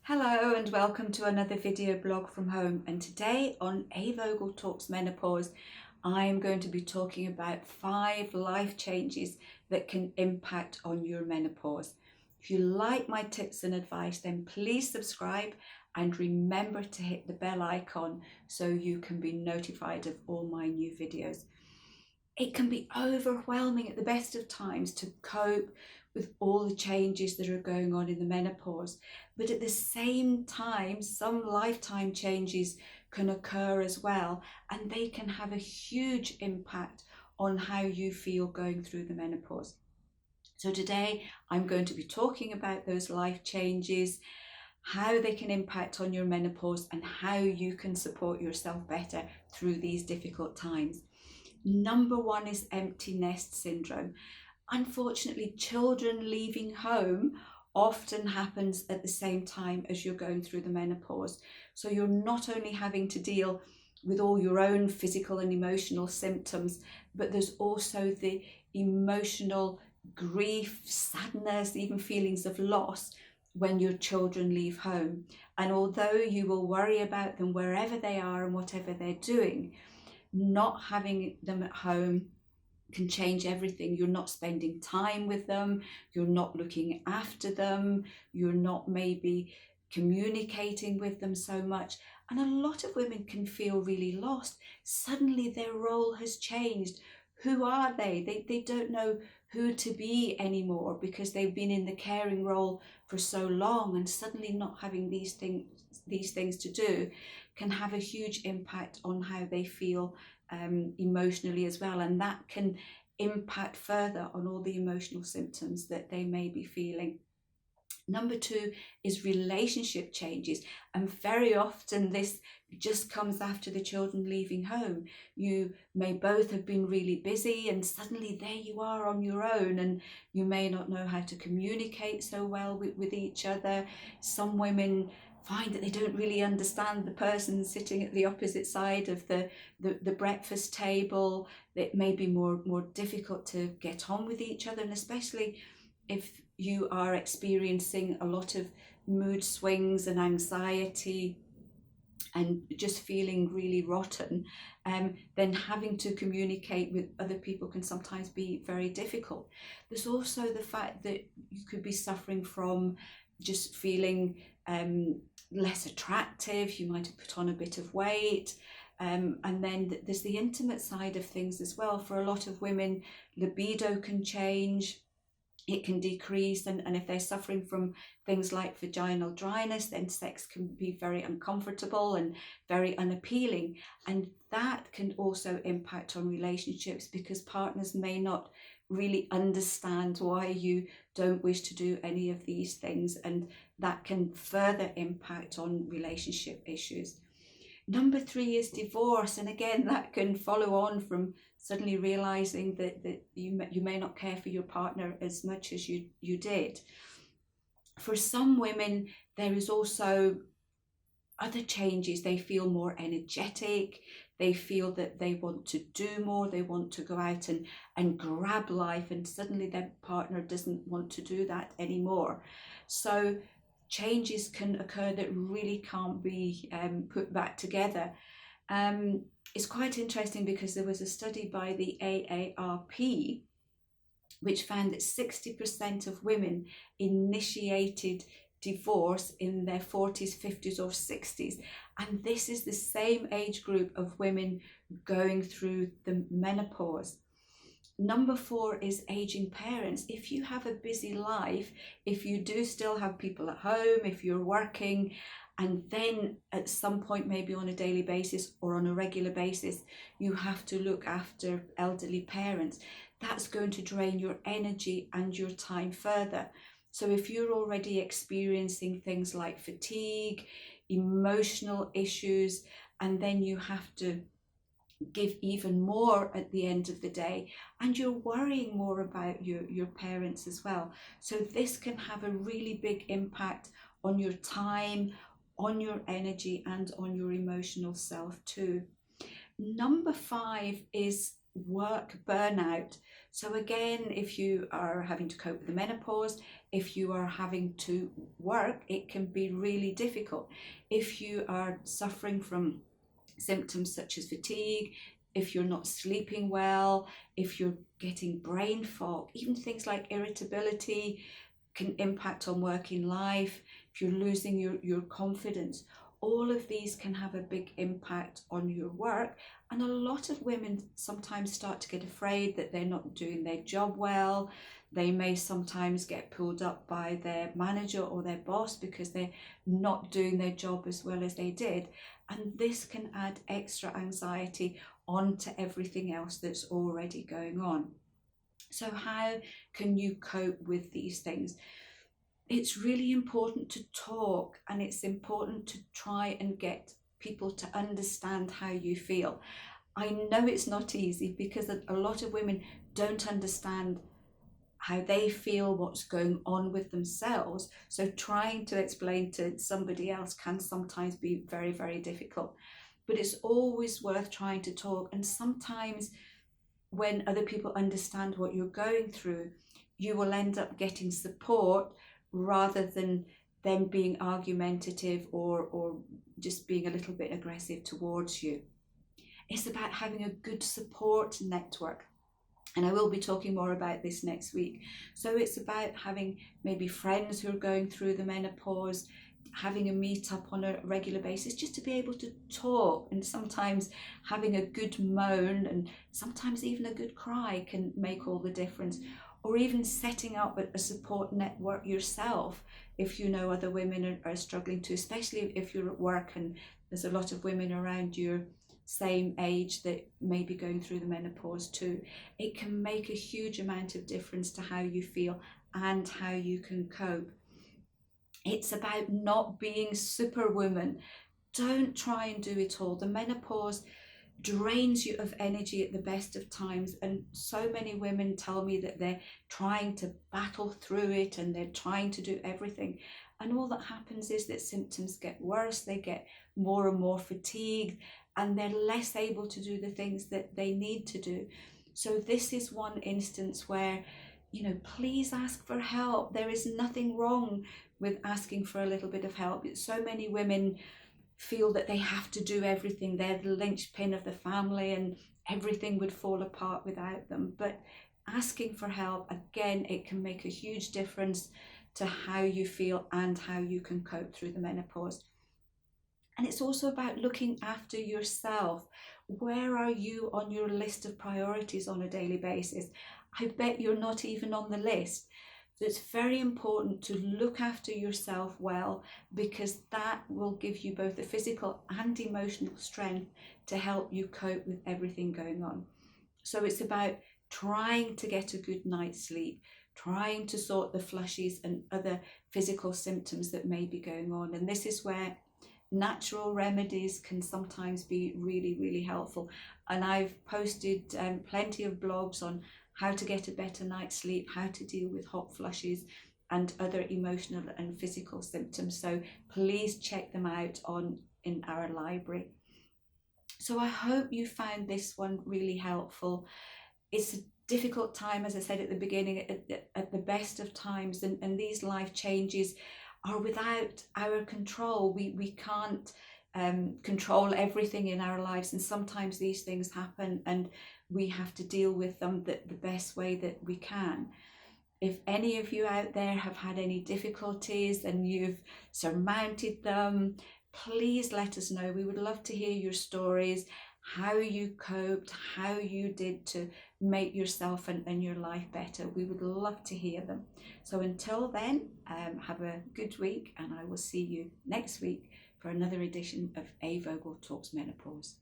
Hello and welcome to another video blog from home, and today on A Vogel Talks Menopause I'm going to be talking about 5 life changes that can impact on your menopause. If you like my tips and advice, then please subscribe and remember to hit the bell icon so you can be notified of all my new videos. It can be overwhelming at the best of times to cope with all the changes that are going on in the menopause, but at the same time some lifetime changes can occur as well, and they can have a huge impact on how you feel going through the menopause. So today I'm going to be talking about those life changes, how they can impact on your menopause, and how you can support yourself better through these difficult times. Number 1 is empty nest syndrome. Unfortunately, children leaving home often happens at the same time as you're going through the menopause. So you're not only having to deal with all your own physical and emotional symptoms, but there's also the emotional grief, sadness, even feelings of loss when your children leave home. And although you will worry about them wherever they are and whatever they're doing, not having them at home can change everything. You're not spending time with them, you're not looking after them, you're not maybe communicating with them so much. And a lot of women can feel really lost. Suddenly their role has changed. Who are they? They don't know who to be anymore because they've been in the caring role for so long, and suddenly not having these things to do can have a huge impact on how they feel emotionally as well, and that can impact further on all the emotional symptoms that they may be feeling. Number 2 is relationship changes, and very often this just comes after the children leaving home. You may both have been really busy and suddenly there you are on your own, and you may not know how to communicate so well with each other. Some women find that they don't really understand the person sitting at the opposite side of the breakfast table. It may be more difficult to get on with each other, and especially if you are experiencing a lot of mood swings and anxiety and just feeling really rotten, then having to communicate with other people can sometimes be very difficult. There's also the fact that you could be suffering from just feeling less attractive. You might have put on a bit of weight. And then there's the intimate side of things as well. For a lot of women, libido can change, it can decrease, and if they're suffering from things like vaginal dryness, then sex can be very uncomfortable and very unappealing, and that can also impact on relationships because partners may not really understand why you don't wish to do any of these things, and that can further impact on relationship issues. Number 3 is divorce, and again that can follow on from suddenly realizing that you may not care for your partner as much as you did. For some women, there is also other changes. They feel more energetic, they feel that they want to do more, they want to go out and grab life, and suddenly their partner doesn't want to do that anymore. So changes can occur that really can't be put back together. It's quite interesting because there was a study by the AARP which found that 60% of women initiated divorce in their 40s, 50s or 60s, and this is the same age group of women going through the menopause. Number 4 is aging parents. If you have a busy life, if you do still have people at home, if you're working, and then at some point, maybe on a daily basis or on a regular basis, you have to look after elderly parents, that's going to drain your energy and your time further. So if you're already experiencing things like fatigue, emotional issues, and then you have to give even more at the end of the day, and you're worrying more about your parents as well. So this can have a really big impact on your time, on your energy, and on your emotional self too. Number 5 is work burnout. So again, if you are having to cope with the menopause, if you are having to work, it can be really difficult. If you are suffering from symptoms such as fatigue, if you're not sleeping well, if you're getting brain fog, even things like irritability can impact on working life, if you're losing your confidence, all of these can have a big impact on your work. And a lot of women sometimes start to get afraid that they're not doing their job well. They may sometimes get pulled up by their manager or their boss because they're not doing their job as well as they did. And this can add extra anxiety onto everything else that's already going on. So how can you cope with these things? It's really important to talk, and it's important to try and get people to understand how you feel. I know it's not easy because a lot of women don't understand how they feel, what's going on with themselves. So trying to explain to somebody else can sometimes be very, very difficult. But it's always worth trying to talk. And sometimes when other people understand what you're going through, you will end up getting support rather than them being argumentative or just being a little bit aggressive towards you. It's about having a good support network. And I will be talking more about this next week. So it's about having maybe friends who are going through the menopause, having a meet up on a regular basis just to be able to talk, and sometimes having a good moan and sometimes even a good cry can make all the difference. Or even setting up a support network yourself if you know other women are struggling too, especially if you're at work and there's a lot of women around your same age that may be going through the menopause too. It can make a huge amount of difference to how you feel and how you can cope. It's about not being superwoman. Don't try and do it all. The menopause drains you of energy at the best of times, and so many women tell me that they're trying to battle through it and they're trying to do everything, and all that happens is that symptoms get worse, they get more and more fatigued, and they're less able to do the things that they need to do. So this is one instance where, please ask for help. There is nothing wrong with asking for a little bit of help. So many women feel that they have to do everything. They're the linchpin of the family and everything would fall apart without them. But asking for help, again, it can make a huge difference to how you feel and how you can cope through the menopause. And it's also about looking after yourself. Where are you on your list of priorities on a daily basis? I bet you're not even on the list. So it's very important to look after yourself well, because that will give you both the physical and emotional strength to help you cope with everything going on. So it's about trying to get a good night's sleep, trying to sort the flushes and other physical symptoms that may be going on. And this is where natural remedies can sometimes be really, really helpful. And I've posted plenty of blogs on how to get a better night's sleep, how to deal with hot flushes and other emotional and physical symptoms. So please check them out in our library. So I hope you found this one really helpful. It's a difficult time, as I said at the beginning, at the best of times, and these life changes are without our control. We can't control everything in our lives, and sometimes these things happen and we have to deal with them the best way that we can. If any of you out there have had any difficulties and you've surmounted them, please let us know. We would love to hear your stories, how you coped, how you did to make yourself and your life better. We would love to hear them. So until then, have a good week, and I will see you next week for another edition of A. Vogel Talks Menopause.